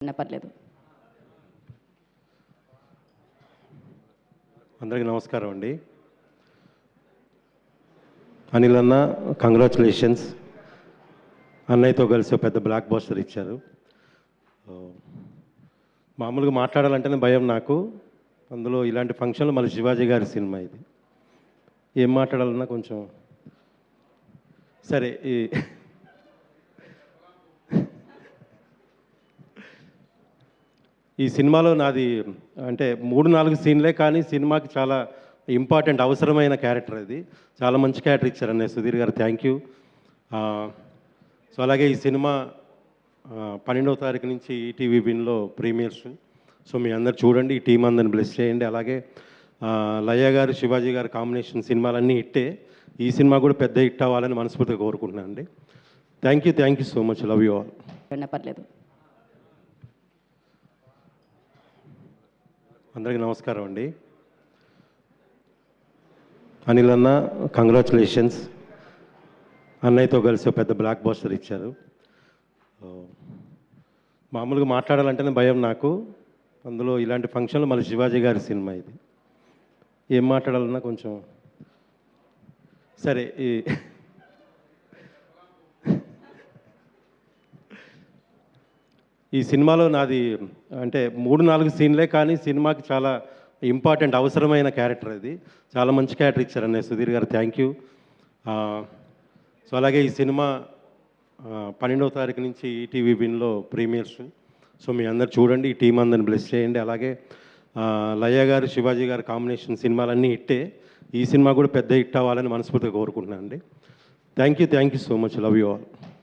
పర్లేదు. అందరికీ నమస్కారం అండి. అనిల్ అన్న కంగ్రాచులేషన్స్. అన్నయ్యతో కలిసి ఒక పెద్ద బ్లాక్ బస్టర్ ఇచ్చారు. మామూలుగా మాట్లాడాలంటేనే భయం నాకు. అందులో ఇలాంటి ఫంక్షన్లో మళ్ళీ శివాజీ గారి సినిమా ఇది. ఏం మాట్లాడాలన్నా కొంచెం సరే. ఈ సినిమాలో నాది అంటే 3-4 సీన్లే, కానీ సినిమాకి చాలా ఇంపార్టెంట్ అవసరమైన క్యారెక్టర్ అది. చాలా మంచి క్యారెక్టర్ ఇచ్చారు అన్నయ్య సుధీర్ గారు, థ్యాంక్ యూ. సో అలాగే ఈ సినిమా 12వ తారీఖు నుంచి ఈటీవీ విన్లో ప్రీమియర్స్. సో మీ అందరు చూడండి, ఈ టీం అందరిని బ్లెస్ చేయండి. అలాగే లయ గారు శివాజీ గారు కాంబినేషన్ సినిమాలన్నీ హిట్టే. ఈ సినిమా కూడా పెద్ద హిట్ అవ్వాలని మనస్ఫూర్తిగా కోరుకుంటున్నాను అండి. Thank you so much, love you all. పర్లేదు. అందరికీ నమస్కారం అండి. అనిల్ అన్న కంగ్రాచులేషన్స్. అన్నయ్యతో కలిసి ఒక పెద్ద బ్లాక్ బస్టర్ ఇచ్చారు. మామూలుగా మాట్లాడాలంటేనే భయం నాకు. అందులో ఇలాంటి ఫంక్షన్లో మళ్ళీ శివాజీ గారి సినిమా ఇది. ఏం మాట్లాడాలన్నా కొంచెం సరే. ఈ సినిమాలో నాది అంటే 3-4 సీన్లే, కానీ సినిమాకి చాలా ఇంపార్టెంట్ అవసరమైన క్యారెక్టర్ అది. చాలా మంచి క్యారెక్టర్ ఇచ్చారు అన్నయ్య సుధీర్ గారు, థ్యాంక్ యూ. సో అలాగే ఈ సినిమా 12వ తారీఖు నుంచి ఈటీవీ విన్లో ప్రీమియర్స్. సో మీ అందరు చూడండి, ఈ టీం అందరిని బ్లెస్ చేయండి. అలాగే లయ గారు శివాజీ గారు కాంబినేషన్ సినిమాలన్నీ హిట్టే. ఈ సినిమా కూడా పెద్ద హిట్ అవ్వాలని మనస్ఫూర్తిగా కోరుకుంటున్నాను అండి. Thank you so much, love you all.